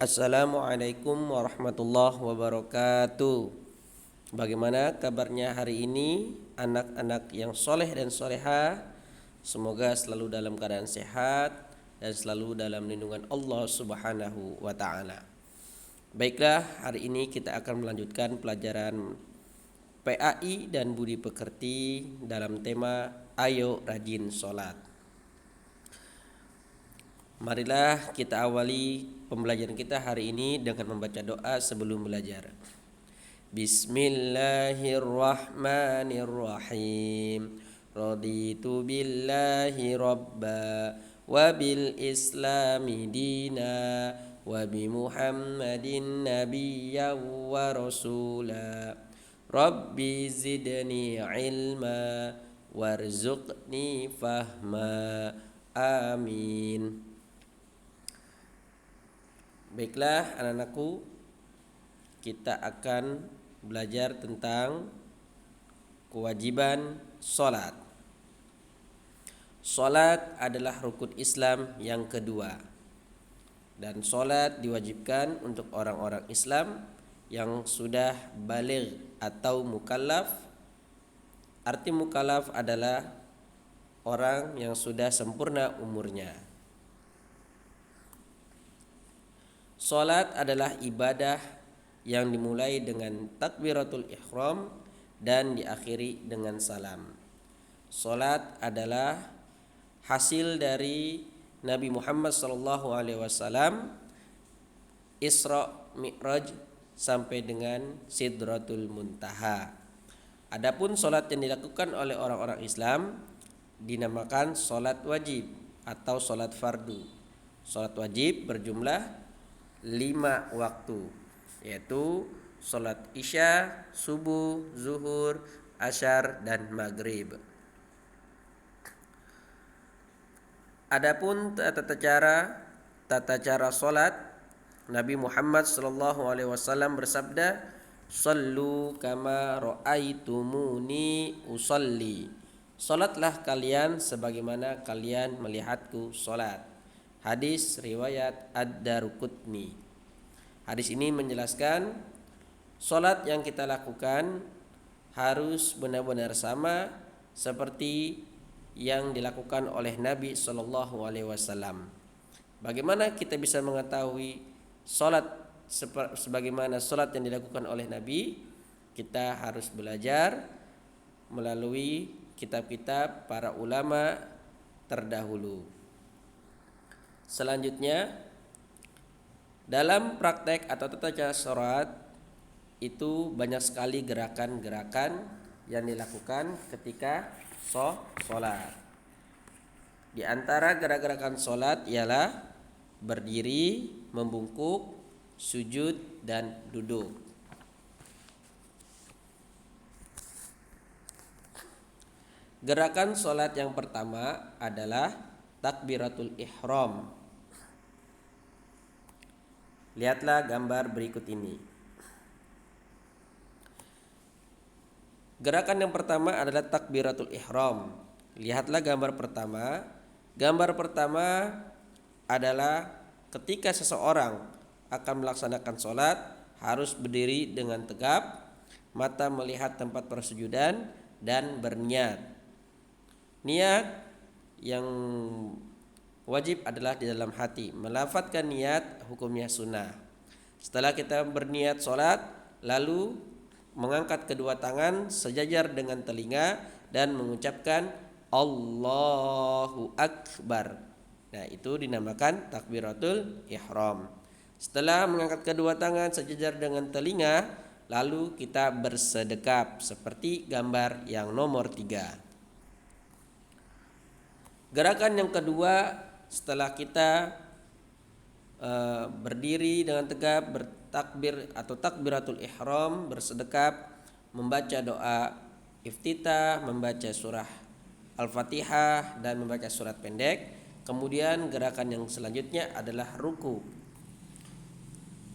Assalamualaikum warahmatullahi wabarakatuh. Bagaimana kabarnya hari ini anak-anak yang soleh dan soleha? Semoga selalu dalam keadaan sehat dan selalu dalam lindungan Allah Subhanahu wa ta'ala. Baiklah, hari ini kita akan melanjutkan pelajaran PAI dan Budi Pekerti dalam tema Ayo Rajin Sholat. Marilah kita awali pembelajaran kita hari ini dengan membaca doa sebelum belajar. Bismillahirrahmanirrahim. Raditu billahi rabba wa bil islami dina wa bi Muhammadin nabiyyan wa rasula. Rabbi zidni ilma warzuqni fahma. Amin. Baiklah anak-anakku, kita akan belajar tentang kewajiban sholat. Sholat adalah rukun Islam yang kedua. Dan sholat diwajibkan untuk orang-orang Islam yang sudah baligh atau mukallaf. Arti mukallaf adalah orang yang sudah sempurna umurnya. Salat adalah ibadah yang dimulai dengan takbiratul ihram dan diakhiri dengan salam. Salat adalah hasil dari Nabi Muhammad SAW Isra Mi'raj sampai dengan Sidratul Muntaha. Adapun salat yang dilakukan oleh orang-orang Islam dinamakan salat wajib atau salat fardu. Salat wajib berjumlah 5 waktu, yaitu salat isya, subuh, zuhur, asyar, dan maghrib. Adapun tata cara salat, Nabi Muhammad SAW bersabda, "Shallu kama ra'aitumuni usalli." Salatlah kalian sebagaimana kalian melihatku salat. Hadis riwayat Ad-Daruqutni. Hadis ini menjelaskan salat yang kita lakukan harus benar-benar sama seperti yang dilakukan oleh Nabi SAW. Bagaimana kita bisa mengetahui salat sebagaimana salat yang dilakukan oleh Nabi? Kita harus belajar melalui kitab-kitab para ulama terdahulu. Selanjutnya, dalam praktek atau tata cara sholat itu banyak sekali gerakan-gerakan yang dilakukan ketika sholat. Di antara gerakan sholat ialah berdiri, membungkuk, sujud, dan duduk. Gerakan sholat yang pertama adalah takbiratul ihram. Lihatlah gambar berikut ini. Gerakan yang pertama adalah takbiratul ihram. Lihatlah gambar pertama. Gambar pertama adalah ketika seseorang akan melaksanakan sholat harus berdiri dengan tegap, mata melihat tempat persujudan, dan berniat. Niat yang wajib adalah di dalam hati. Melafadzkan niat hukumnya sunnah. Setelah kita berniat sholat, lalu mengangkat kedua tangan sejajar dengan telinga dan mengucapkan Allahu Akbar. Nah, itu dinamakan takbiratul ihram. Setelah mengangkat kedua tangan sejajar dengan telinga, lalu kita bersedekap seperti gambar yang nomor 3. Gerakan yang kedua, setelah kita berdiri dengan tegap, bertakbir atau takbiratul ihram, bersedekap, membaca doa iftitah, membaca surah Al-Fatihah, dan membaca surat pendek. Kemudian gerakan yang selanjutnya adalah ruku.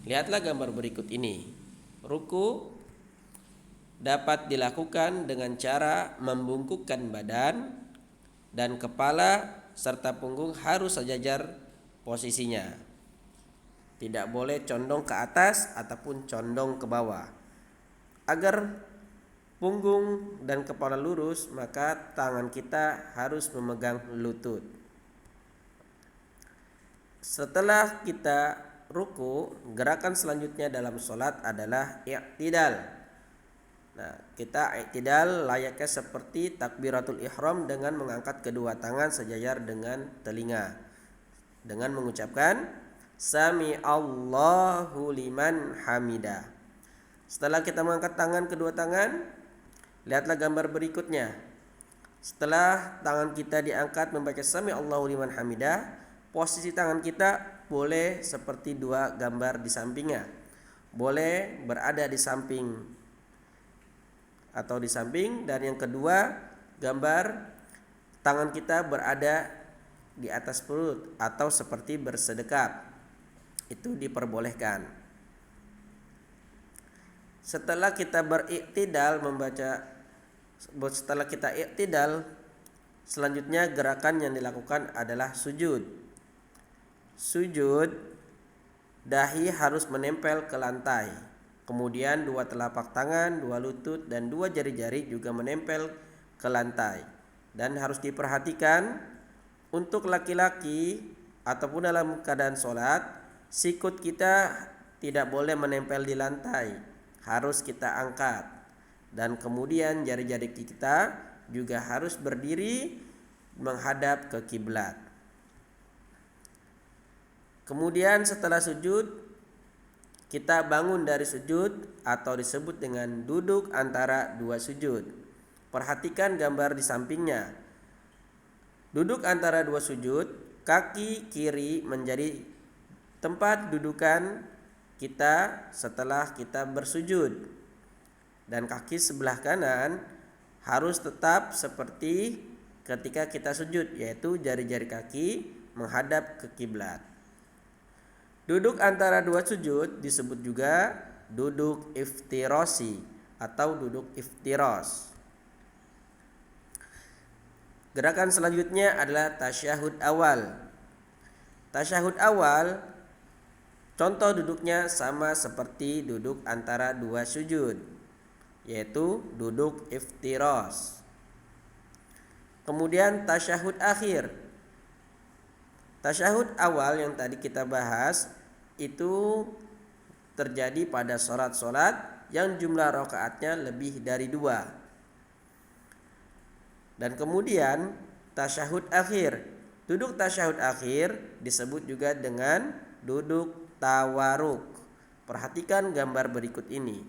Lihatlah gambar berikut ini. Ruku dapat dilakukan dengan cara membungkukkan badan dan kepala serta punggung harus sejajar posisinya. Tidak boleh condong ke atas ataupun condong ke bawah. Agar punggung dan kepala lurus, maka tangan kita harus memegang lutut. Setelah kita ruku, gerakan selanjutnya dalam sholat adalah i'tidal. Nah, kita i'tidal layaknya seperti takbiratul ihram dengan mengangkat kedua tangan sejajar dengan telinga, dengan mengucapkan Sami Allahu liman hamidah. Setelah kita mengangkat kedua tangan, lihatlah gambar berikutnya. Setelah tangan kita diangkat membaca Sami Allahu liman hamidah, posisi tangan kita boleh seperti dua gambar di sampingnya. Boleh berada di samping atau di samping, dan yang kedua gambar tangan kita berada di atas perut atau seperti bersedekap. Itu diperbolehkan. Setelah kita iktidal, selanjutnya gerakan yang dilakukan adalah sujud. Sujud, dahi harus menempel ke lantai. Kemudian dua telapak tangan, dua lutut, dan dua jari-jari juga menempel ke lantai. Dan harus diperhatikan untuk laki-laki ataupun dalam keadaan sholat, sikut kita tidak boleh menempel di lantai, harus kita angkat. Dan kemudian jari-jari kita juga harus berdiri menghadap ke kiblat. Kemudian setelah sujud, kita bangun dari sujud atau disebut dengan duduk antara dua sujud. Perhatikan gambar di sampingnya. Duduk antara dua sujud, kaki kiri menjadi tempat dudukan kita setelah kita bersujud, dan kaki sebelah kanan harus tetap seperti ketika kita sujud, yaitu jari-jari kaki menghadap ke kiblat. Duduk antara dua sujud disebut juga duduk iftirasi atau duduk iftiros. Gerakan selanjutnya adalah tasyahud awal. Tasyahud awal, contoh duduknya sama seperti duduk antara dua sujud, yaitu duduk iftiros. Kemudian tasyahud akhir. Tasyahud awal yang tadi kita bahas itu terjadi pada sholat-sholat yang jumlah rakaatnya lebih dari 2. Dan kemudian tasyahud akhir. Duduk tasyahud akhir disebut juga dengan duduk tawaruk. Perhatikan gambar berikut ini.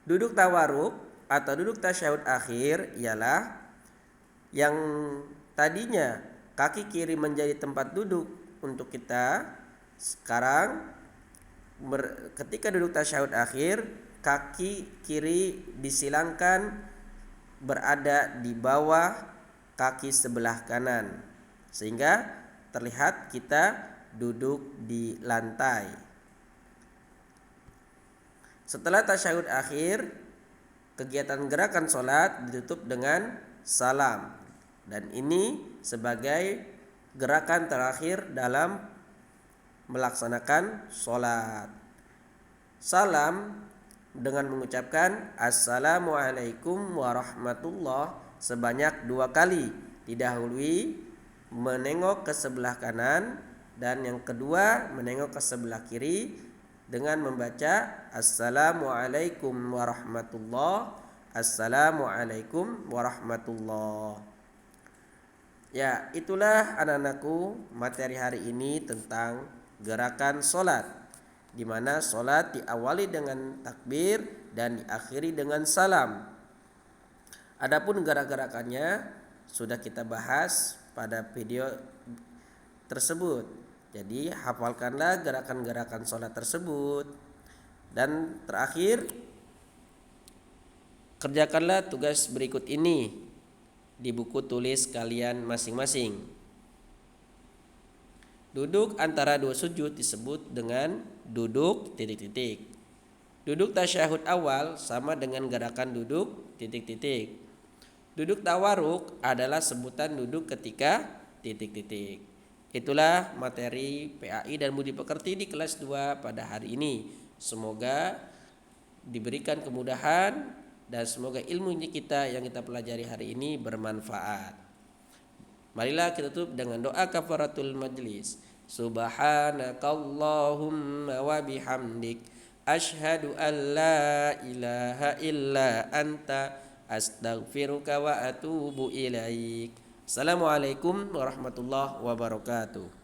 Duduk tawaruk atau duduk tasyahud akhir ialah yang tadinya kaki kiri menjadi tempat duduk untuk kita. Sekarang ketika duduk tasyahud akhir, kaki kiri disilangkan berada di bawah kaki sebelah kanan, sehingga terlihat kita duduk di lantai. Setelah tasyahud akhir, kegiatan gerakan sholat ditutup dengan salam, dan ini sebagai gerakan terakhir dalam melaksanakan sholat. Salam dengan mengucapkan Assalamualaikum warahmatullah sebanyak 2 kali, didahului menengok ke sebelah kanan dan yang kedua menengok ke sebelah kiri dengan membaca Assalamualaikum warahmatullah, Assalamualaikum warahmatullah. Ya, itulah anak-anakku materi hari ini tentang gerakan sholat, di mana sholat diawali dengan takbir dan diakhiri dengan salam. Adapun gerak-gerakannya sudah kita bahas pada video tersebut. Jadi hafalkanlah gerakan-gerakan sholat tersebut. Dan terakhir, kerjakanlah tugas berikut ini di buku tulis kalian masing-masing. Duduk antara dua sujud disebut dengan duduk titik-titik. Duduk tasyahud awal sama dengan gerakan duduk titik-titik. Duduk tawaruk adalah sebutan duduk ketika titik-titik. Itulah materi PAI dan Budi Pekerti di kelas 2 pada hari ini. Semoga diberikan kemudahan dan semoga ilmu kita yang kita pelajari hari ini bermanfaat. Marilah kita tutup dengan doa kafaratul majlis. Subhanakallahumma wa bihamdik asyhadu an la ilaha illa anta astaghfiruka wa atubu ilaik. Assalamualaikum warahmatullahi wabarakatuh.